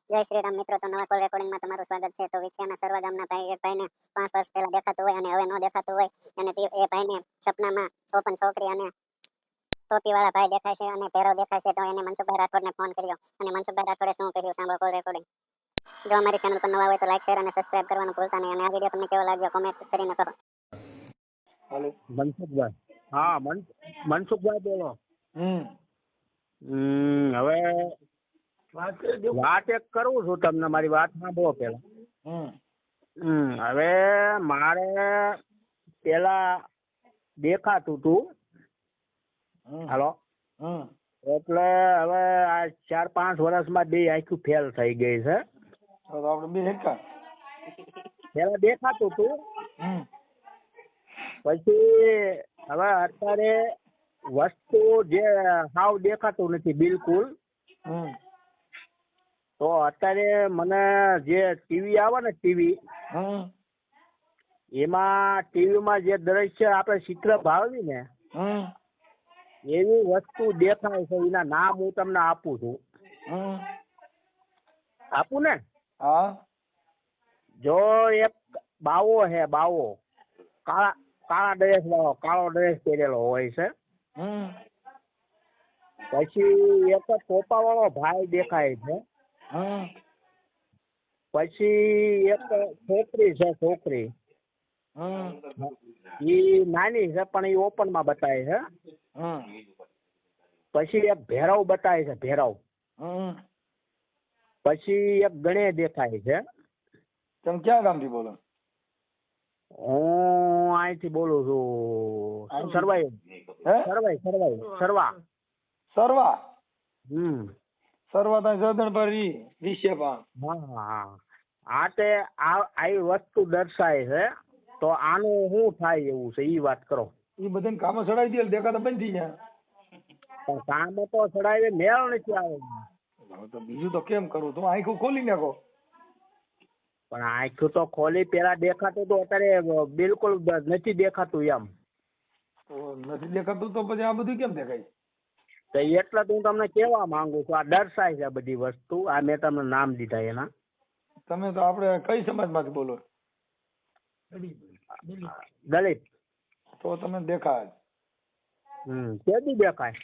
જય શ્રી રામ મિત્રો, તો નવા કોલ રેકોર્ડિંગમાં તમારું સ્વાગત છે. તો વિછિયાના સર્વ ગામના ભાઈ એક ભાઈને 5 વર્ષ પહેલા દેખાતું હોય અને હવે ન દેખાતું હોય, અને એ ભાઈને સપનામાં ઓપન છોકરી અને ટોપીવાળા ભાઈ દેખાય છે અને ભેરો દેખાય છે. તો એને મનસુખભાઈ રાઠોડને ફોન કર્યો અને મનસુખભાઈ રાઠોડે શું કહ્યું સાંભળો કોલ રેકોર્ડિંગ. જો અમારી ચેનલ પર નવા હોય તો લાઈક, શેર અને સબસ્ક્રાઇબ કરવાનું ભૂલતા નહીં, અને આ વિડીયો તમને કેવો લાગ્યો કોમેન્ટ કરીને કહો. હાલો મનસુખભાઈ, હા મનસુખભાઈ બોલો. હવે વાત એક કરું છું તમને, મારી વાત સાંભળો પેલા. હવે મારે પેલા દેખાતું તું, હાલો, એટલે હવે આ 4-5 વર્ષમાં બે આખું ફેલ થઈ ગઈ છે. આપણે બે હેકા પેલા દેખાતું તું, પછી હવે અત્યારે વસ્તુ જે સાવ દેખાતું નથી બિલકુલ. તો અત્યારે મને જે ટીવી આવે ને ટીવી, એમાં ટીવીમાં જે દ્રશ્ય આપણે ચિત્ર ભાવવી ને એવી વસ્તુ દેખાય છે. એના નામ હું તમને આપું છું. આપું ને? હા. જો એક બાવો હે, બાવો કાળા ડ્રેસ વાળો, કાળો ડ્રેસ પહેરેલો હોય છે. પછી એક ટોપા વાળો ભાઈ દેખાય છે. પછી એક છોકરી છે, છોકરી ઈ નાની છે પણ ઈ ઓપન માં બતાવે છે. પછી એક ભેરવ બતાવે છે, ભેરવ. પછી એક ગણે દેખાય છે. તમે ક્યાં ગામથી બોલો? હું અહીંથી બોલું છું, સરવાઈ. સરવા. સરવા ત્યાં જર્દન પર વિશે હા. આ તે આ વસ્તુ દર્શાય છે. તો આનું શું થાય એવું છે ઈ વાત કરો. એ બધાને કામ ચડાવી દે, દેખાતા બંધ થઈ ગયા. પણ કામ તો ચડાવી મેળ નથી આવે. તો બીજું તો કેમ કરું? તું આંખું ખોલી નાખો. પણ આંખું તો ખોલી, પેલા દેખાતું તો અત્યારે બિલકુલ નથી દેખાતું એમ. તો નથી દેખાતું તો પછી આ બધું કેમ દેખાય? તો એટલે તો હું તમને કેવા માંગુ છું, આ દર્શાય છે બધી વસ્તુ. આ મેં તમને નામ દીધા એના. તમે તો આપણે કઈ સમાજમાંથી બોલો? દલિત. તો તમે દેખાય. કેદી દેખાય?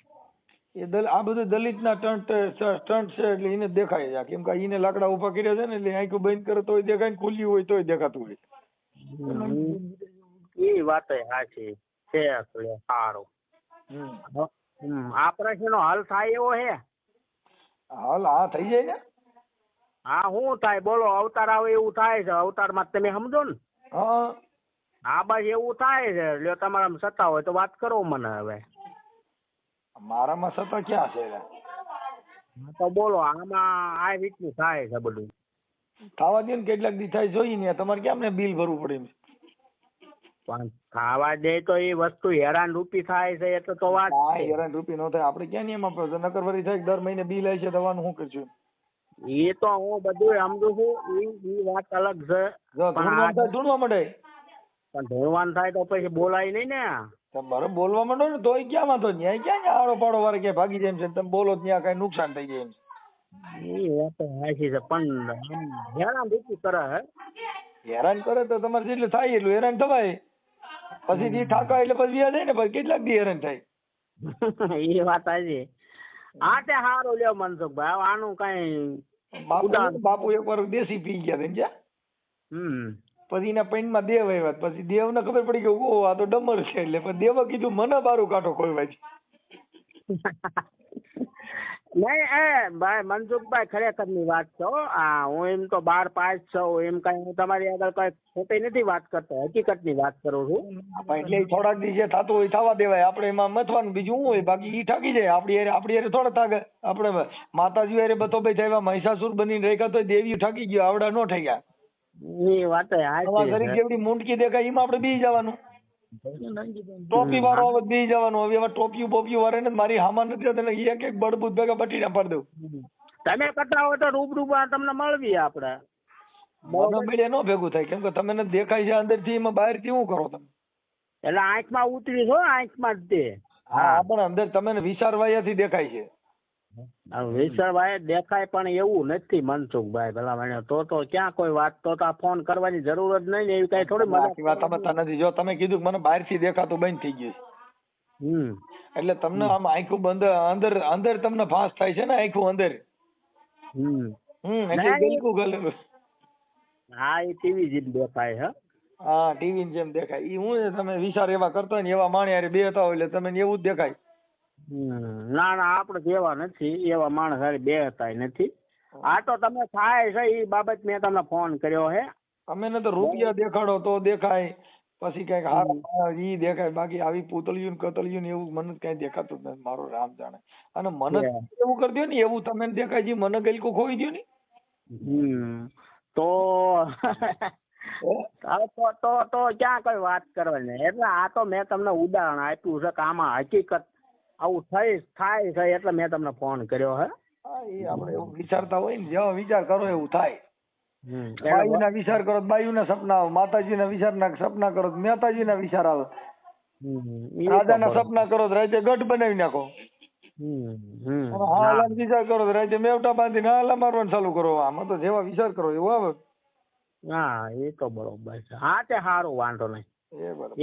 એ આ બધું દલિતના સ્ટન્ટ છે, એટલે એને દેખાય છે. કેમ કે એને લાકડા ઉભા કર્યા છે ને, એટલે આંખું બંધ કરે તોય દેખાય, ને ખુલ્લી હોય તોય દેખાતું હોય. એ વાત સાચી છે. સારું. આ પ્રશ્નનો હલ થાય એવો હે? હાલ હા થઈ જાય ને. હા, શું થાય બોલો? અવતાર આવે એવું થાય છે. અવતારમાં તમે સમજો ને? હા બસ એવું થાય છે. લ્યો તમારામાં સત્તા હોય તો વાત કરો મને. હવે મારામાં સત્તા ક્યાં છે? તો બોલો, આમાં આ રીતનું થાય છે બધું. ખાવા દે ને, કેટલાક દી થાય જોઈ ને. તમારે કેમ ને બિલ ભરવું પડે? પણ ખાવા દે તો એ વસ્તુ હેરાન રૂપી થાય છે એટલે તો વાત. હેરાન રૂપી નો થાય. આપણે ક્યાં નિયમ આપ્યો? નકર વળી થાય દર મહિને બિલ આવે છે દવાનું, શું કરશું? એ તો હું બધું સમજુ છું. એ વાત અલગ છે. ધૂણવા માંડે. પણ ધોળવાન થાય તો પછી બોલાય નહીં ને. તમારે બોલવા માંડો ને તોય ક્યાં વાંધો? ન્યાય ક્યાં આડો પાડો વાળે ક્યાં ભાગી જાય છે? તમે બોલો ત્યાં કઈ નુકસાન થઈ જાય. એ વાત સાચી છે, પણ હેરાન રૂપી કરે હે. હેરાન કરે તો તમારે જેટલું થાય એટલું હેરાન થવાય. પછી દી ઠાકા એટલે પછી વ્યાજ જાય ને, પછી કેટલાક દી હેરાન થાય. એ વાત સાચી. હા તે સારું લ્યો મનસુખભાઈ, આનું કઈ. બાપુ એકવાર દેશી પી ગયા હતા. પછી એના પૈણમાં દેવ આવ્યા. પછી દેવ ને ખબર પડી કે ઓ આ તો ડમર છે. એટલે પછી દેવે કીધું મને બારું કાઢો કોઈ વાંચ. નહીં ભાઈ મનસુખભાઈ, ખરેખર ની વાત છો. હું એમ તો 12-5 છું, એમ કઈ હું તમારી આગળ કઈ ખોટી નથી વાત કરતો, હકીકત ની વાત કરું છું. એટલે થોડાક દી જે થતું હોય થવા દેવાય. આપણે એમાં મથવાનું બીજું શું હોય? બાકી ઈ ઠાકી જાય. આપડી હારે થોડા થાકે. આપણે માતાજી હારે બતો ભાઈ થયા, મહિષાસુર બનીને રેખા તો દેવી ઠાકી ગયો, આવડા નો થઈ ગયા. એ વાત જેવડી મૂંડકી દેખાય એમાં આપણે બી જવાનું. ટોપી વાળો હવે બી જવાનું. હવે ટોપી બોપી વાળે ને મારી હામાં નથી, એક એક બળબૂત ભેગા બટીને પાડી દઉં. તમે કરતા હોય તો રૂબરૂ તમને મળવી આપણે. મને નો ભેગું થાય. કેમ કે તમે દેખાય છે અંદર થી, એમાં બહાર થી શું કરો તમે? એટલે આંખમાં ઉતરી છો, આંખમાં જ તે. હા, પણ અંદર તમે વિચારવાયાથી દેખાય છે. વિશાલભાઈ દેખાય પણ એવું નથી મનસુખભાઈ ભલા મને તો ક્યાં કોઈ વાત તો આ ફોન કરવાની જરૂર જ નહીં ને એવી કઈ થોડી બાકી વાત સમજતા નથી. જો તમે કીધું કે મને બહારથી દેખાતું બંધ થઈ ગયું હમ એટલે તમને આમ આંખું બંધ અંદર તમને ફાસ થાય છે ને આંખું અંદર એટલે ના, બિલકુલ ગયેલું. હા એ ટીવી જેમ દેખાય હે હા ટીવી જેમ દેખાય ઈ હું છે, તમે વિચાર એવા કરતો હોય ને એવા માણસ હારે બેહતા હોય એટલે તમને એવું જ દેખાય. ના ના આપણે જેવા નથી એવા માણસ હારે બેહતા નથી. આ તો તમે થાય છે એ બાબત મેં તમને ફોન કર્યો હે. અમે ને તો રૂપિયા દેખાડો તો દેખાય, પછી કઈક હારા ઈ દેખાય, બાકી આવી પૂતળિયું ને કતળિયું ને એવું મને કઈ દેખાતું જ નથી. મારો રામ જાણે. અને મને એવું કરી દો ને એવું તમે દેખાય છે, મને ગલકું ખોઈ દો ને. તો તો ક્યાં કઈ વાત કરવાની. એટલે આ તો મેં તમને ઉદાહરણ આપ્યું છે કે આમાં હકીકત આવું થાય છે એટલે મેં તમને ફોન કર્યો હે. હા એ આપણે એવું વિચારતા હોય ને જેવો વિચાર કરો એવું થાય. બાયુના વિચાર કરો તો બાયુના સપના આવે, માતાજીના વિચારના સપના કરો તો માતાજીના વિચાર આવે, રાજાના સપના કરો તો રાતે ગઢ બનાવી નાખો, હાલા વિચાર કરો તો રાતે મેવટા બાંધીને હાલા મારવાનું ચાલુ કરો. આમાં તો જેવા વિચાર કરો એવું આવે. હા એ તો બરોબર છે. હા તે સારું વાંધો નહીં. એ બરોબર.